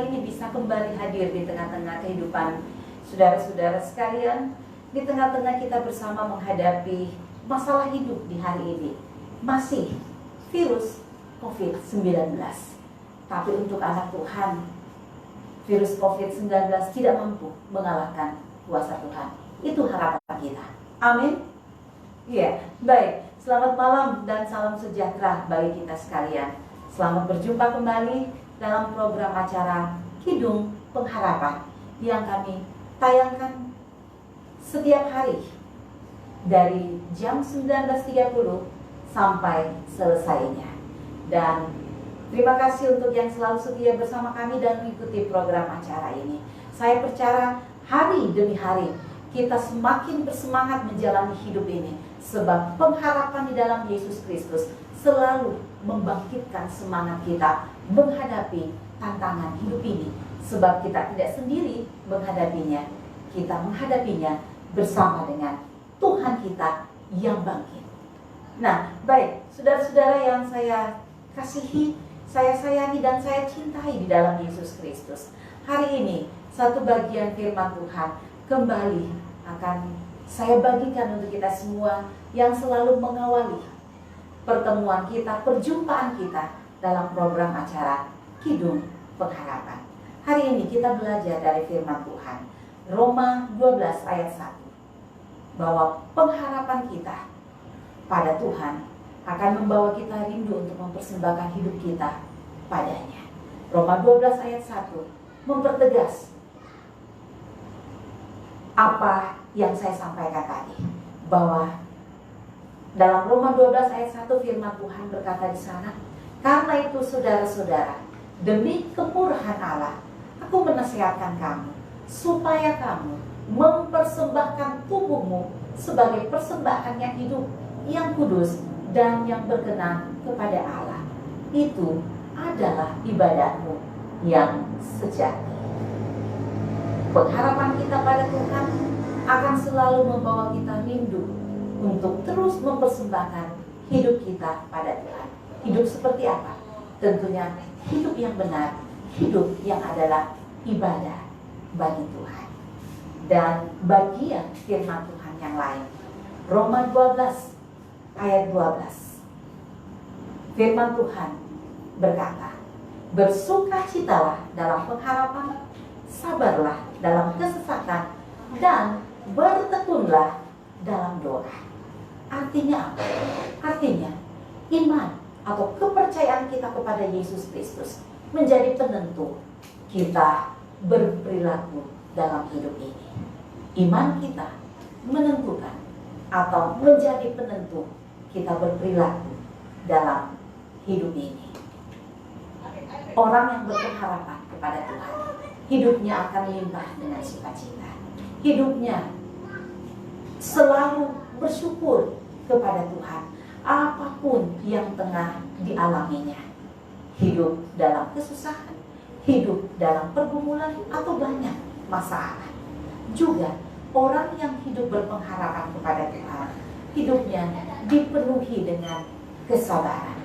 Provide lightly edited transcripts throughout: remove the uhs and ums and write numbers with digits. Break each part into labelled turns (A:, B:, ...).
A: hari ini bisa kembali hadir di tengah-tengah kehidupan saudara-saudara sekalian, di tengah-tengah kita bersama menghadapi masalah hidup di hari ini. Masih virus COVID-19. Tapi untuk anak Tuhan, virus COVID-19 tidak mampu mengalahkan kuasa Tuhan. Itu harapan kita. Amin. Iya, baik. Selamat malam dan salam sejahtera bagi kita sekalian. Selamat berjumpa kembali dalam program acara Kidung Pengharapan yang kami tayangkan setiap hari dari jam 19.30 sampai selesainya. Dan terima kasih untuk yang selalu setia bersama kami dan mengikuti program acara ini. Saya percaya hari demi hari kita semakin bersemangat menjalani hidup ini, sebab pengharapan di dalam Yesus Kristus selalu membangkitkan semangat kita menghadapi tantangan hidup ini. Sebab kita tidak sendiri menghadapinya, kita menghadapinya bersama dengan Tuhan kita yang bangkit. Nah, baik, saudara-saudara yang saya kasihi, saya sayangi dan saya cintai di dalam Yesus Kristus. Hari ini satu bagian firman Tuhan kembali akan saya bagikan untuk kita semua yang selalu mengawali pertemuan kita, perjumpaan kita dalam program acara Kidung Pengharapan. Hari ini kita belajar dari firman Tuhan Roma 12 ayat 1, bahwa pengharapan kita pada Tuhan akan membawa kita rindu untuk mempersembahkan hidup kita padanya. Roma 12 ayat 1 mempertegas apa yang saya sampaikan tadi, bahwa dalam Roma 12 ayat 1 firman Tuhan berkata di sana, karena itu saudara-saudara, demi kemurahan Allah, aku menasihatkan kamu supaya kamu mempersembahkan tubuhmu sebagai persembahan yang hidup, yang kudus, dan yang berkenan kepada Allah. Itu adalah ibadahmu yang sejati. Pengharapan kita pada Tuhan akan selalu membawa kita rindu untuk terus mempersembahkan hidup kita pada Tuhan. Hidup seperti apa? Tentunya hidup yang benar, hidup yang adalah ibadah bagi Tuhan. Dan bagian firman Tuhan yang lain, Roma 12 ayat 12, firman Tuhan berkata, bersukacitalah dalam pengharapan, sabarlah dalam kesesakan, dan bertekunlah dalam doa. Artinya apa? Artinya iman atau kepercayaan kita kepada Yesus Kristus menjadi penentu kita berperilaku dalam hidup ini. Iman kita menentukan atau menjadi penentu kita berperilaku dalam hidup ini. Orang yang berpengharapan kepada Tuhan, hidupnya akan limpah dengan sukacita. Hidupnya selalu bersyukur kepada Tuhan apapun yang tengah dialaminya. Hidup dalam kesusahan, hidup dalam pergumulan atau banyak masalah. Juga orang yang hidup berpengharapan kepada Tuhan, hidupnya dipenuhi dengan kesabaran.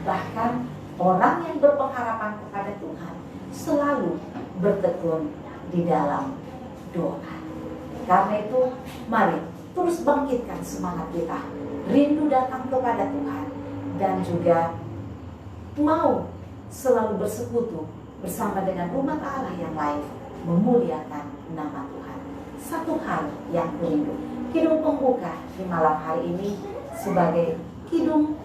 A: Bahkan orang yang berpengharapan kepada Tuhan selalu bertekun di dalam doa. Karena itu, mari terus bangkitkan semangat kita, rindu datang kepada Tuhan, dan juga mau selalu bersekutu bersama dengan umat Allah yang lain, memuliakan nama Tuhan. Satu hal yang rindu, kidung pembuka di malam hari ini sebagai kidung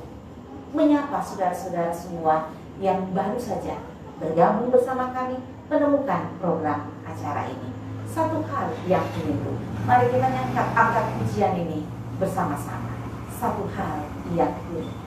A: menyapa saudara-saudara semua yang baru saja bergabung bersama kami menemukan program acara ini. Satu hal yang rindu, mari kita angkat pujian ini bersama-sama. Satu hal yang rindu.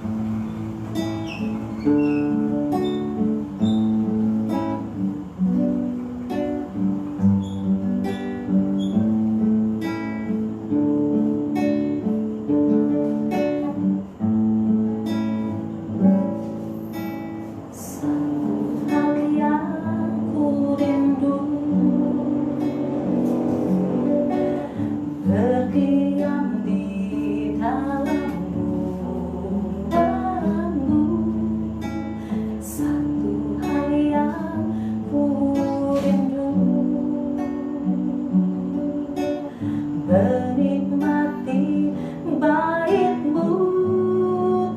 A: menikmati bait-Mu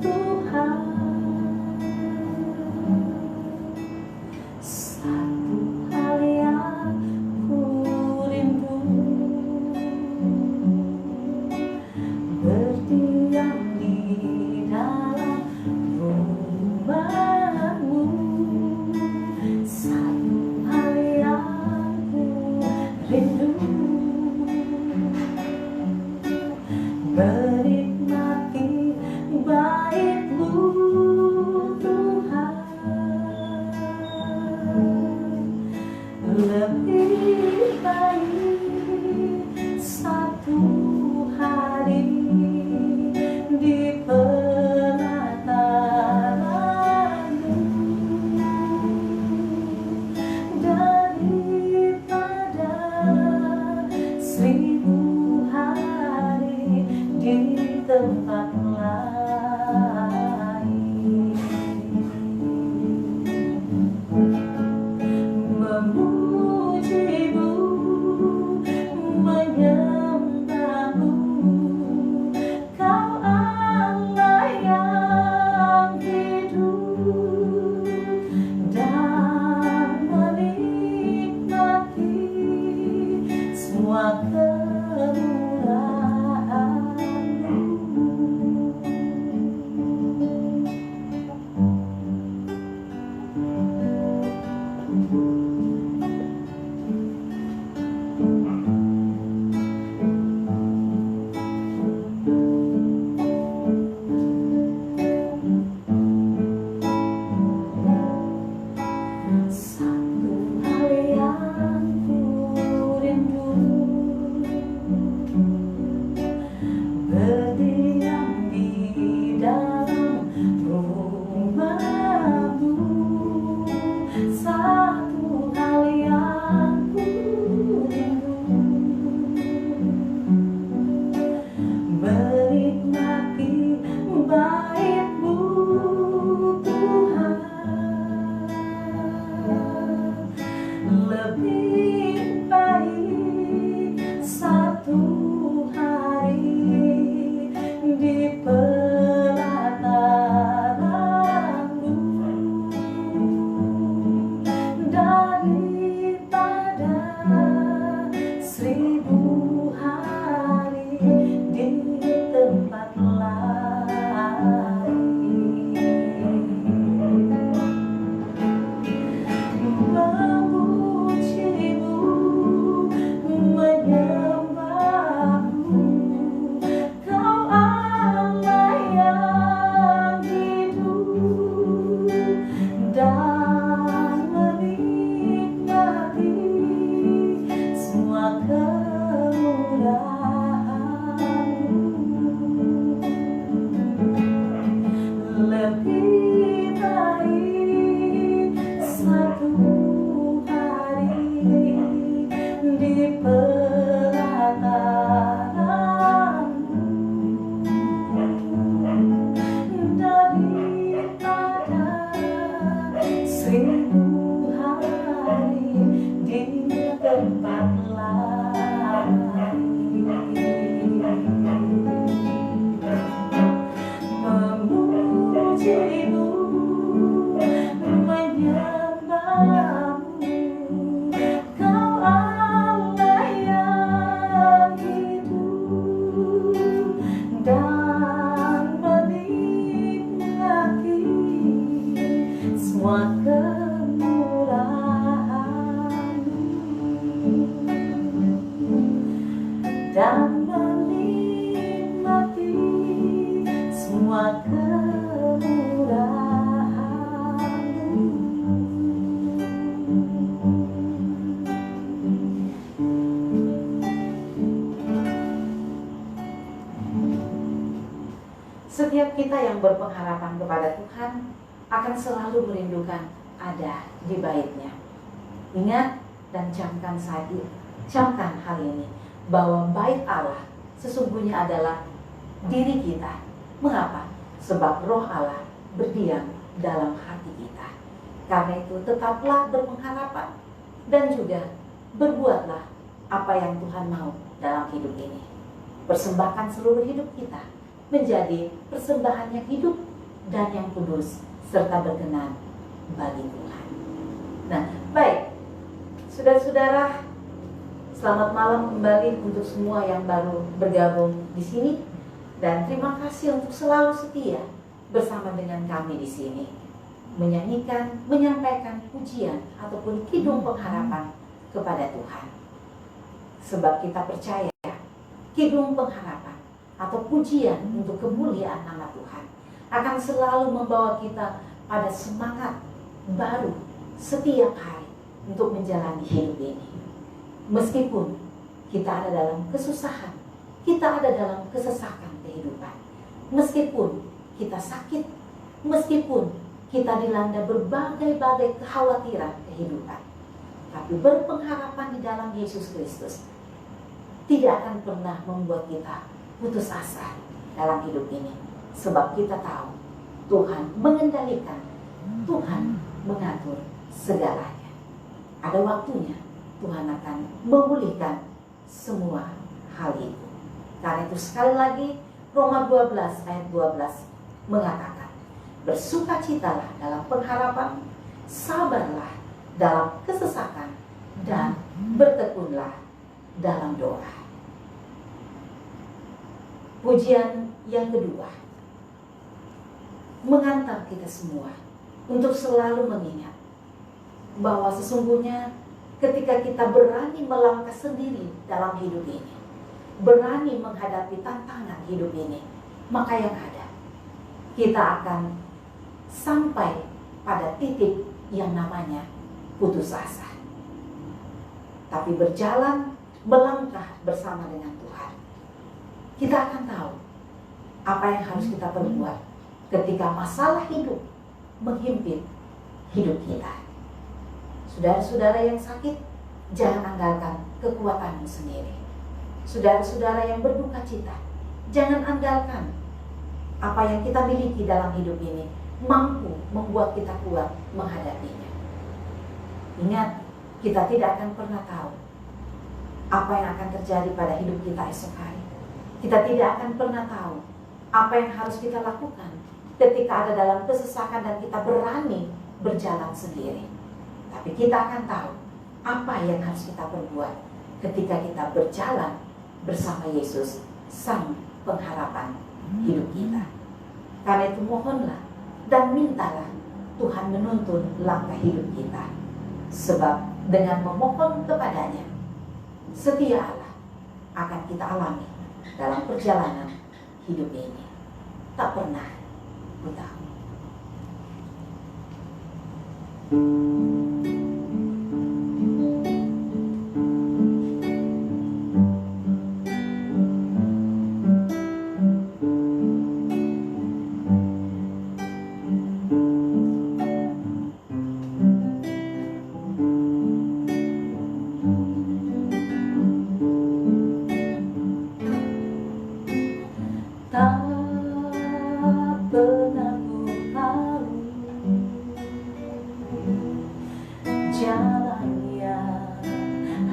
A: Tuhan. Satu hal yang ku rindu, berdiam di dalam rumah-Mu. Satu hal yang ku rindu, menikmati bait-Mu Tuhan. Lebih baik satu hari di pelataran-Mu daripada 1000 hari di tempat lain. Memuji-Mu, menyembah-Mu, Kau Allah yang hidup, dan menikmati semua kemurahan-Mu. Satu hal yang ku rindu, berdiam di dalam rumah-Mu. Satu hal yang ku rindu, menikmati bait-Mu Tuhan. Lebih baik satu hari di pelataran-Mu daripada 1000 hari di tempat lain. Memuji-Mu, menyembah-Mu, Kau Allah yang hidup, dan menikmati semua kemurahan-Mu. Lebih baik satu hari di pelataran-Mu daripada 1000 hari di tempat lain. Memuji-Mu, menyembah-Mu, Kau Allah yang hidup, dan menikmati semua kemurahan-Mu, dan menikmati semua kemurahan-Mu. Setiap kita yang berpengharapan kepada Tuhan akan selalu merindukan ada di bait-Nya. Ingat dan camkan hal ini, bahwa bait Allah sesungguhnya adalah diri kita. Mengapa? Sebab Roh Allah berdiam dalam hati kita. Karena itu tetaplah berpengharapan dan juga berbuatlah apa yang Tuhan mau dalam hidup ini. Persembahkan seluruh hidup kita menjadi persembahan yang hidup dan yang kudus serta berkenan bagi Tuhan. Nah, baik, saudara-saudara, selamat malam kembali untuk semua yang baru bergabung di sini, dan terima kasih untuk selalu setia bersama dengan kami di sini, menyanyikan, menyampaikan pujian ataupun kidung pengharapan kepada Tuhan. Sebab kita percaya kidung pengharapan atau pujian untuk kemuliaan nama Tuhan akan selalu membawa kita pada semangat baru setiap hari untuk menjalani hidup ini. Meskipun kita ada dalam kesusahan, kita ada dalam kesesakan kehidupan, meskipun kita sakit, meskipun kita dilanda berbagai-bagai kekhawatiran kehidupan, tapi berpengharapan di dalam Yesus Kristus tidak akan pernah membuat kita putus asa dalam hidup ini. Sebab kita tahu Tuhan mengendalikan, Tuhan mengatur segalanya. Ada waktunya Tuhan akan memulihkan semua hal itu. Karena itu sekali lagi Roma 12 ayat 12 mengatakan, bersukacitalah dalam pengharapan, sabarlah dalam kesesakan, dan bertekunlah dalam doa. Pujian yang kedua mengantar kita semua untuk selalu mengingat bahwa sesungguhnya ketika kita berani melangkah sendiri dalam hidup ini, berani menghadapi tantangan hidup ini, maka yang ada, kita akan sampai pada titik yang namanya putus asa. Tapi berjalan, melangkah bersama dengan Tuhan, kita akan tahu apa yang harus kita perbuat ketika masalah hidup menghimpit hidup kita. Saudara-saudara yang sakit, jangan andalkan kekuatanmu sendiri. Saudara-saudara yang berduka cita, jangan andalkan apa yang kita miliki dalam hidup ini mampu membuat kita kuat menghadapinya. Ingat, kita tidak akan pernah tahu apa yang akan terjadi pada hidup kita esok hari. Kita tidak akan pernah tahu apa yang harus kita lakukan ketika ada dalam kesesakan dan kita berani berjalan sendiri. Tapi kita akan tahu apa yang harus kita perbuat ketika kita berjalan bersama Yesus, Sang Pengharapan hidup kita. Karena itu mohonlah dan mintalah Tuhan menuntun langkah hidup kita. Sebab dengan memohon kepadanya, setia Allah akan kita alami dalam perjalanan hidup ini. Tak pernah buta.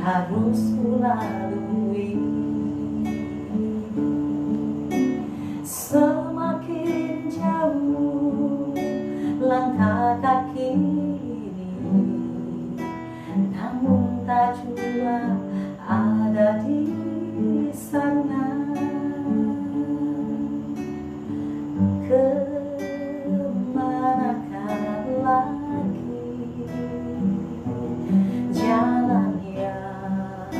B: Harus kulalui, semakin jauh langkah kaki ini, namun tak jua ada di sana. Kemanakah lagi jalan yang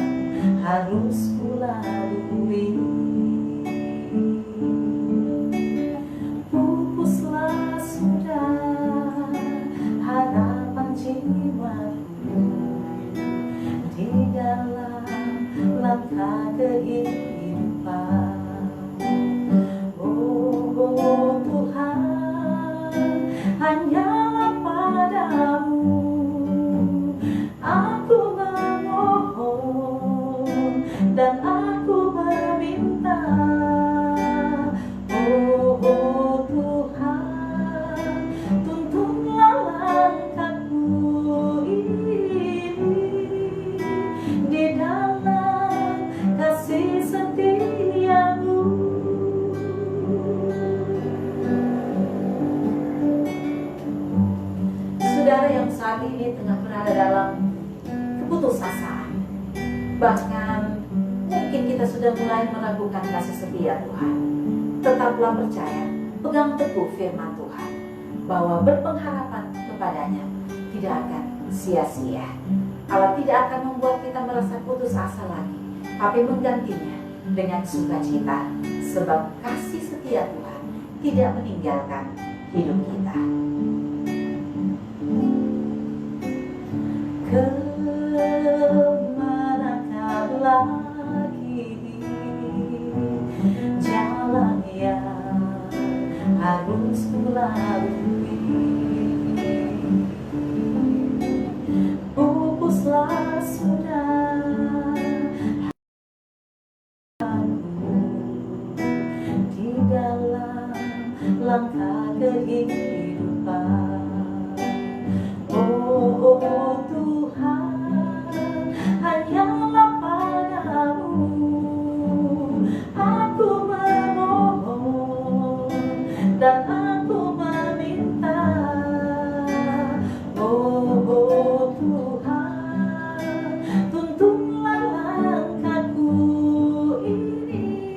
B: harus kulalui? Pupuslah sudah harapan jiwaku di dalam langkah kehidupan. Oh Tuhan, hanyalah padamu aku memohon dan aku meminta. Oh Tuhan, tuntunlah langkahku ini di dalam kasih
A: Bahkan mungkin kita sudah mulai meragukan kasih setia Tuhan. Tetaplah percaya, pegang teguh firman Tuhan, bahwa berpengharapan kepadanya tidak akan sia-sia. Allah tidak akan membuat kita merasa putus asa lagi, tapi menggantinya dengan sukacita, sebab kasih setia Tuhan tidak meninggalkan hidup kita.
B: Kemanakah lagi jalan yang harus kulalui? Pupuslah sudah di dalam langkah kehidupan. Oh Tuhan, hanyalah padamu aku memohon dan aku meminta. Oh Tuhan, tuntunlah langkahku ini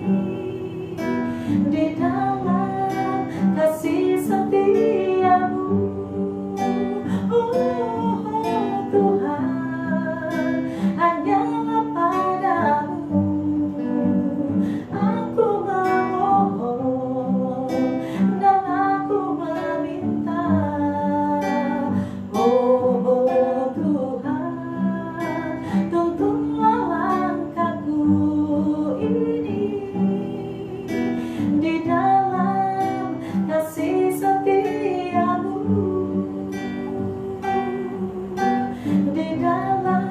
B: di dalam kasih setiamu. Oh Tuhan, hanyalah padamu aku memohon dan aku meminta. Oh Tuhan, tuntunlah langkahku ini di dalam kasih setiamu, di dalam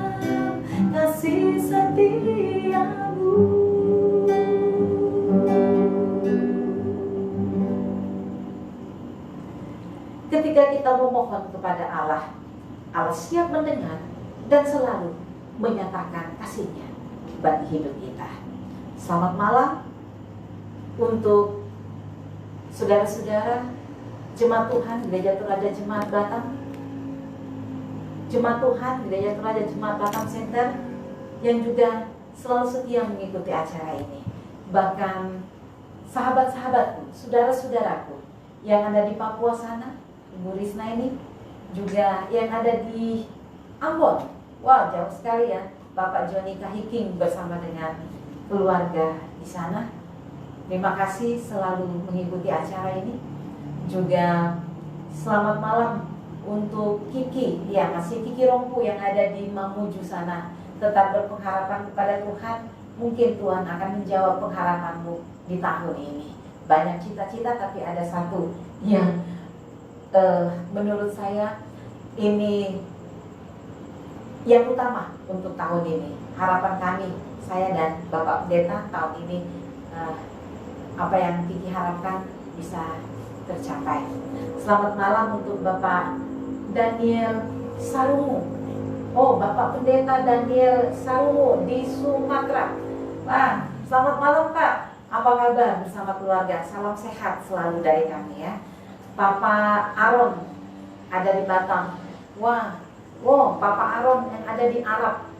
B: kasih setiamu.
A: Ketika kita memohon kepada Allah, Allah siap mendengar dan selalu menyatakan kasih-Nya bagi hidup kita. Selamat malam untuk saudara-saudara Jemaat Tuhan Gereja Toraja Jemaat Batam, Jemaat Tuhan Gereja Toraja Jemaat Batam Center yang juga selalu setia mengikuti acara ini. Bahkan sahabat-sahabatku, saudara-saudaraku yang ada di Papua sana, Ibu Risna ini, juga yang ada di Ambon. Wah, jauh sekali ya, Bapak Joni Kahiking bersama dengan keluarga di sana. Terima kasih selalu mengikuti acara ini. Juga selamat malam untuk Kiki, ya masih Kiki Rompu yang ada di Mamuju sana. Tetap berpengharapan kepada Tuhan, mungkin Tuhan akan menjawab pengharapanmu di tahun ini. Banyak cita-cita tapi ada satu yang menurut saya ini yang utama untuk tahun ini. Harapan kami, saya dan Bapak Pendeta tahun ini, apa yang Kiki harapkan bisa tercapai. Selamat malam untuk Bapak Daniel Sarungu. Oh, Bapak Pendeta Daniel Sarungu di Sumatera. Wah, selamat malam Pak. Apa kabar bersama keluarga? Salam sehat selalu dari kami ya. Papa Aron ada di Batam. Wah, wow, Papa Aron yang ada di Arab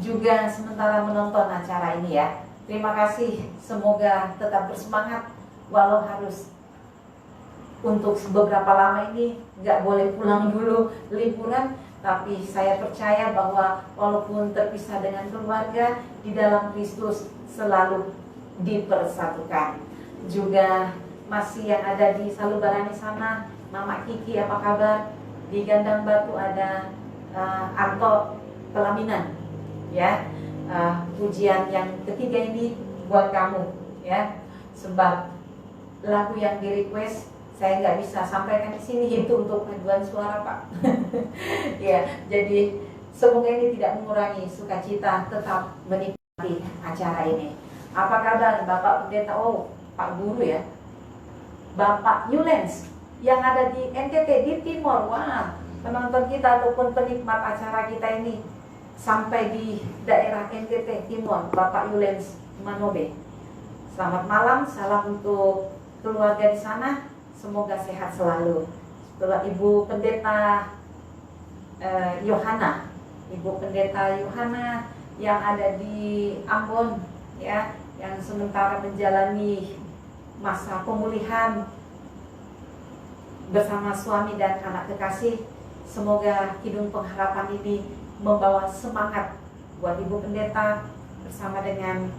A: juga sementara menonton acara ini ya. Terima kasih, semoga tetap bersemangat walau harus untuk beberapa lama ini nggak boleh pulang dulu liburan, tapi saya percaya bahwa walaupun terpisah dengan keluarga, di dalam Kristus selalu dipersatukan. Juga masih yang ada di Salubarani sana, Mama Kiki apa kabar? Di Gandang Batu ada Anto Pelaminan ya. Pujian yang ketiga ini buat kamu ya, sebab lagu yang di request saya nggak bisa sampaikan di sini, itu untuk paduan suara Pak. Ya, jadi semoga ini tidak mengurangi sukacita tetap menikmati acara ini. Apa kabar Bapak Pendeta? Oh, Pak Guru ya, Bapak Yulens yang ada di NTT di Timor. Wah, penonton kita ataupun penikmat acara kita ini sampai di daerah NTT Timor, Bapak Yulens Manobe. Selamat malam, salam untuk keluarga di sana, semoga sehat selalu. Setelah Ibu Pendeta Yohana Ibu Pendeta Yohana yang ada di Ambon, ya, yang sementara menjalani masa pemulihan bersama suami dan anak kekasih. Semoga Kidung Pengharapan ini membawa semangat buat Ibu Pendeta bersama dengan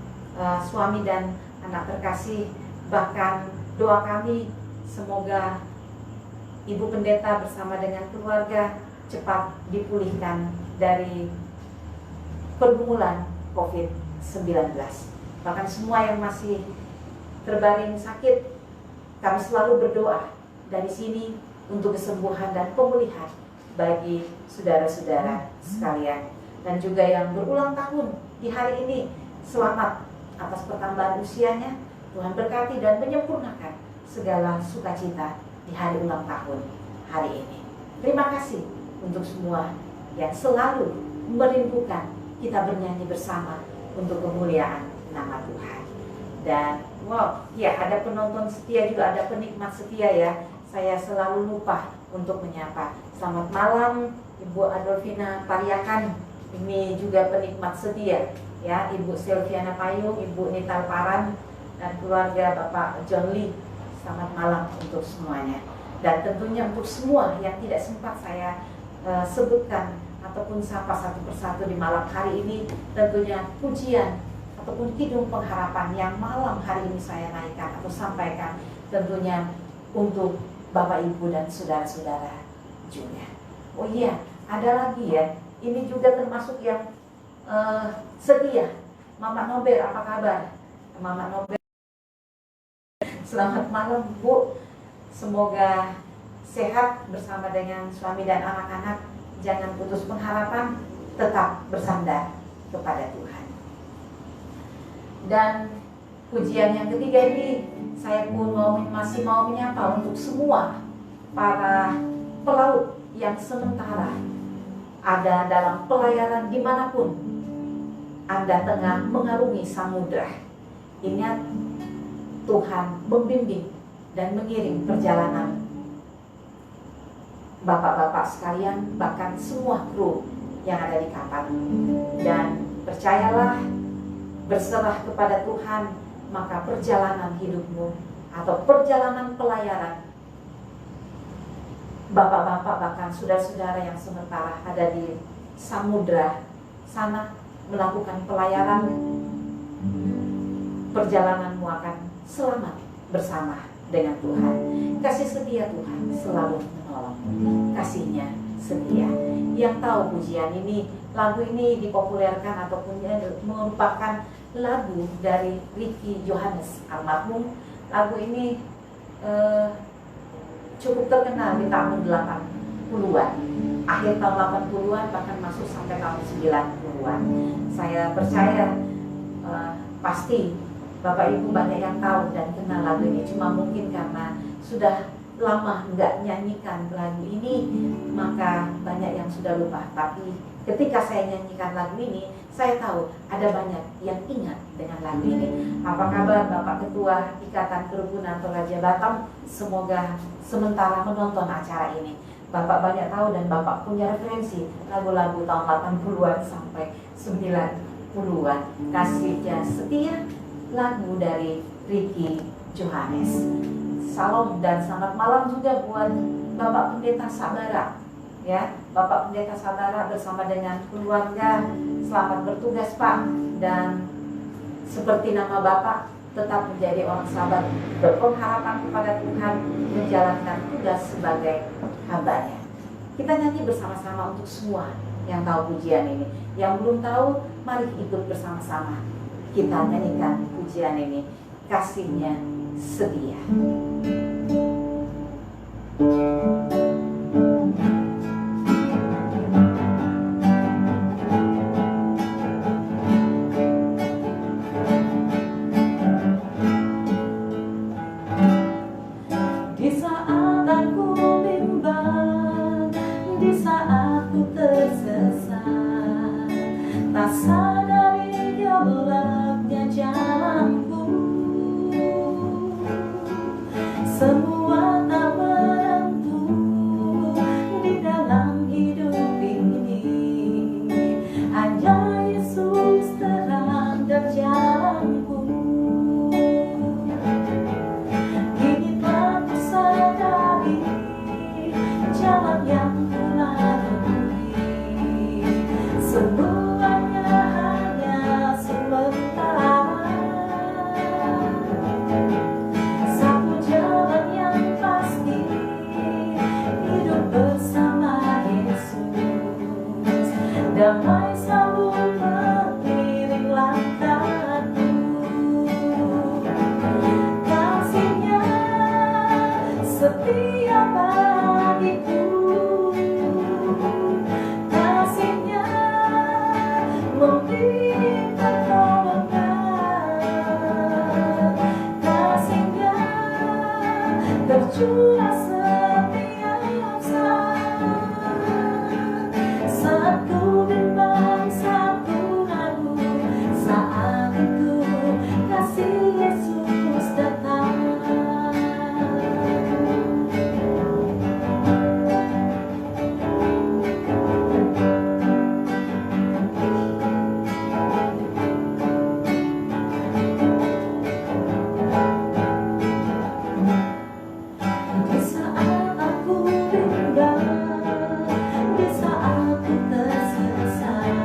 A: suami dan anak terkasih. Bahkan doa kami semoga Ibu Pendeta bersama dengan keluarga cepat dipulihkan dari pergumulan COVID-19. Bahkan semua yang masih terbaring sakit, kami selalu berdoa dari sini untuk kesembuhan dan pemulihan bagi saudara-saudara sekalian. Dan juga yang berulang tahun di hari ini, selamat atas pertambahan usianya. Tuhan berkati dan menyempurnakan segala sukacita di hari ulang tahun hari ini. Terima kasih untuk semua yang selalu merindukan kita bernyanyi bersama untuk kemuliaan nama Tuhan. Dan wow, ya, ada penonton setia juga, ada penikmat setia ya. Saya selalu lupa untuk menyapa. Selamat malam Ibu Adolfina Pariakan. Ini juga penikmat setia ya, Ibu Silviana Payung, Ibu Nital Paran, dan keluarga Bapak John Lee. Selamat malam untuk semuanya. Dan tentunya untuk semua yang tidak sempat saya sebutkan ataupun sapa satu persatu di malam hari ini, tentunya pujian ataupun Kidung Pengharapan yang malam hari ini saya naikkan atau sampaikan tentunya untuk Bapak Ibu dan saudara-saudara juga. Oh iya, ada lagi ya, ini juga termasuk yang setia. Mama Nobel, apa kabar? Mama Nobel, selamat malam Bu. Semoga sehat bersama dengan suami dan anak-anak. Jangan putus pengharapan, tetap bersandar kepada Tuhan. Dan pujian yang ketiga ini, saya pun masih mau menyapa untuk semua para pelaut yang sementara ada dalam pelayaran dimanapun Anda tengah mengarungi samudra. Ingat, Tuhan membimbing dan mengiring perjalanan bapak-bapak sekalian, bahkan semua kru yang ada di kapal. Dan percayalah, berserah kepada Tuhan, maka perjalanan hidupmu atau perjalanan pelayaran bapak-bapak bahkan saudara-saudara yang sementara ada di samudra sana melakukan pelayaran, perjalananmu akan selamat bersama dengan Tuhan. Kasih setia Tuhan selalu menolong. Kasihnya setia. Yang tahu pujian ini, lagu ini dipopulerkan ataupun merupakan lagu dari Ricky Johannes almarhum. Lagu ini cukup terkenal di tahun 80-an, akhir tahun 80-an, bahkan masuk sampai tahun 90-an. Saya percaya pasti Bapak Ibu banyak yang tahu dan kenal lagu ini. Cuma mungkin karena sudah lama nggak nyanyikan lagu ini, maka banyak yang sudah lupa. Tapi ketika saya nyanyikan lagu ini, saya tahu ada banyak yang ingat dengan lagu ini. Apa kabar Bapak Ketua Ikatan Kerukunan Toraja Batam? Semoga sementara menonton acara ini Bapak banyak tahu dan Bapak punya referensi lagu-lagu tahun 80-an sampai 90-an. Kasihnya setia, lagu dari Ricky Johannes. Salam dan selamat malam juga buat Bapak Pendeta Sabara, ya, Bapak Pendeta Sabara bersama dengan keluarga. Selamat bertugas Pak, dan seperti nama Bapak, tetap menjadi orang sabar, berpengharapan kepada Tuhan, menjalankan tugas sebagai hambanya. Kita nyanyi bersama-sama untuk semua yang tahu pujian ini. Yang belum tahu, mari ikut bersama-sama kita nyanyikan pujian ini. Kasihnya setia.
B: Di saat aku bimbang, di saat ku tersesat, tak sadari gelapnya jalanku. Semua tak menentu, tercurah setiap saat. Saat ku bimbang, saat ku ragu, saat itu kasih Yesus datang. Di saat aku bimbang, di saat ku tersesat,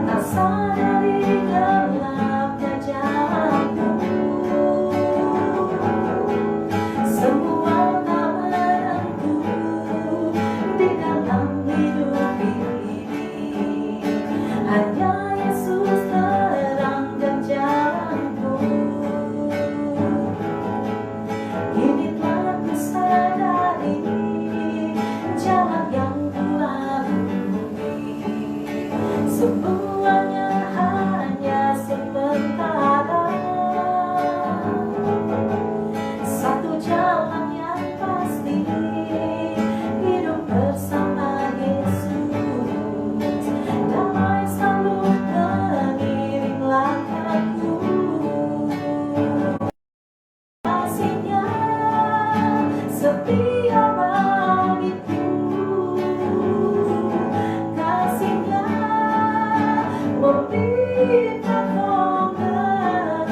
B: tak sadari gelapnya jalanku. Semua tak menentu di dalam hidup ini. Hanya Yesus terang dan jalanku. Kini telah ku sadari jalan yang ku lalui, semuanya hanya sementara. Satu jalan yang pasti, hidup bersama Yesus. Damai selalu mengiring langkahku. Kasih-Nya setia bagiku, kasih-Nya memberi pertolongan,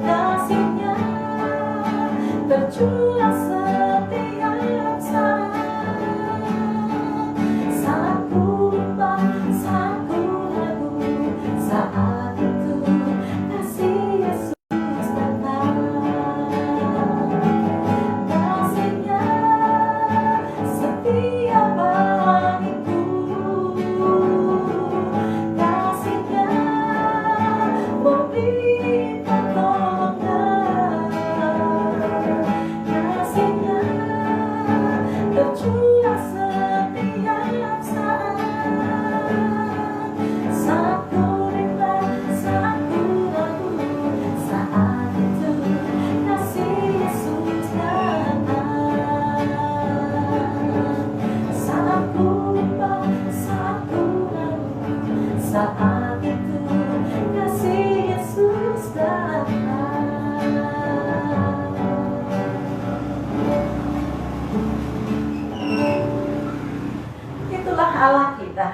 B: kasih-Nya tercurah setiap saat. Saat ku bimbang, saat ku ragu, saat itu kasih Yesus datang. Kasih-Nya setia bagiku, kasih-Nya memberi pertolongan, kasih-Nya tercurah setiap saat. Saat ku bimbang, saat ku ragu, saat itu kasih Yesus datang. Saat ku bimbang, saat ku ragu, saat itu kasih Yesus datang.
A: Itulah Allah kita.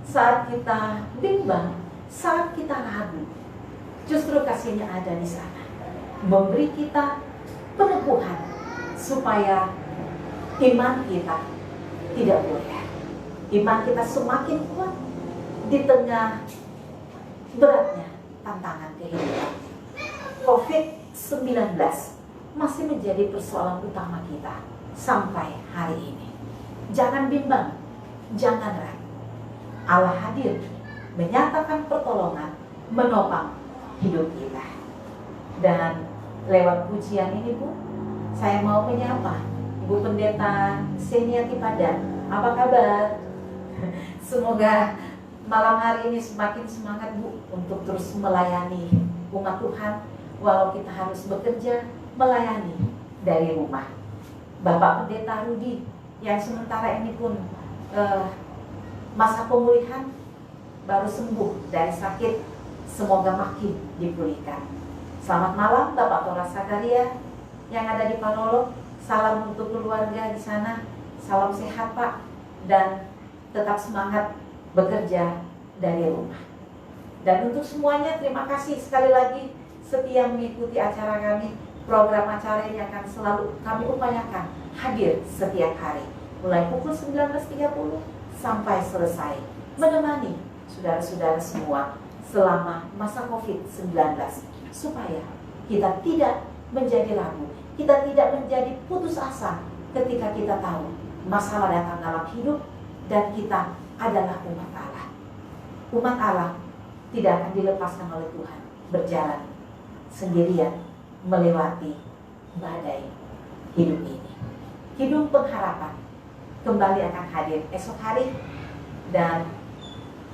A: Saat kita bimbang, saat kita ragu, justru kasih-Nya ada di sana, memberi kita peneguhan supaya iman kita tidak goyah. Iman kita semakin kuat di tengah beratnya tantangan kehidupan. COVID-19 masih menjadi persoalan utama kita sampai hari ini. Jangan bimbang, jangan ragu. Allah hadir menyatakan pertolongan, menopang hidup kita. Dan lewat pujian ini pun saya mau menyapa Ibu Pendeta Seniati Padan. Apa kabar? Semoga malam hari ini semakin semangat Bu untuk terus melayani umat Tuhan, walau kita harus bekerja melayani dari rumah. Bapak Pendeta Rudi yang sementara ini pun masa pemulihan, baru sembuh dari sakit, semoga makin dipulihkan. Selamat malam Bapak Tora Sakaria yang ada di Panolok. Salam untuk keluarga di sana. Salam sehat Pak, dan tetap semangat bekerja dari rumah. Dan untuk semuanya terima kasih sekali lagi setia mengikuti acara kami. Program acara ini akan selalu kami upayakan hadir setiap hari, mulai pukul 19.30 sampai selesai, menemani saudara-saudara semua selama masa COVID-19, supaya kita tidak menjadi ragu, kita tidak menjadi putus asa ketika kita tahu masalah datang dalam hidup dan kita adalah umat Allah. Umat Allah tidak akan dilepaskan oleh Tuhan, berjalan sendirian melewati badai hidup ini. Hidung pengharapan kembali akan hadir esok hari, dan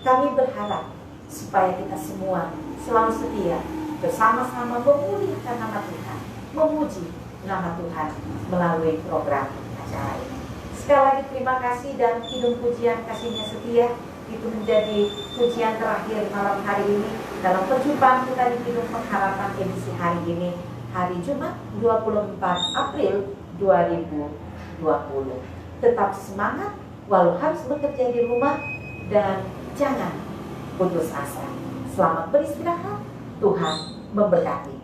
A: kami berharap supaya kita semua selalu setia bersama-sama memulihkan nama Tuhan, memuji nama Tuhan melalui program acara ini. Sekali lagi terima kasih, dan kidung pujian kasihnya setia itu menjadi pujian terakhir malam hari ini dalam perjumpaan kita di Kidung Pengharapan edisi hari ini, hari Jumat 24 April 2020. Tetap semangat walau harus bekerja di rumah, dan jangan putus asa. Selamat beristirahat, Tuhan memberkati.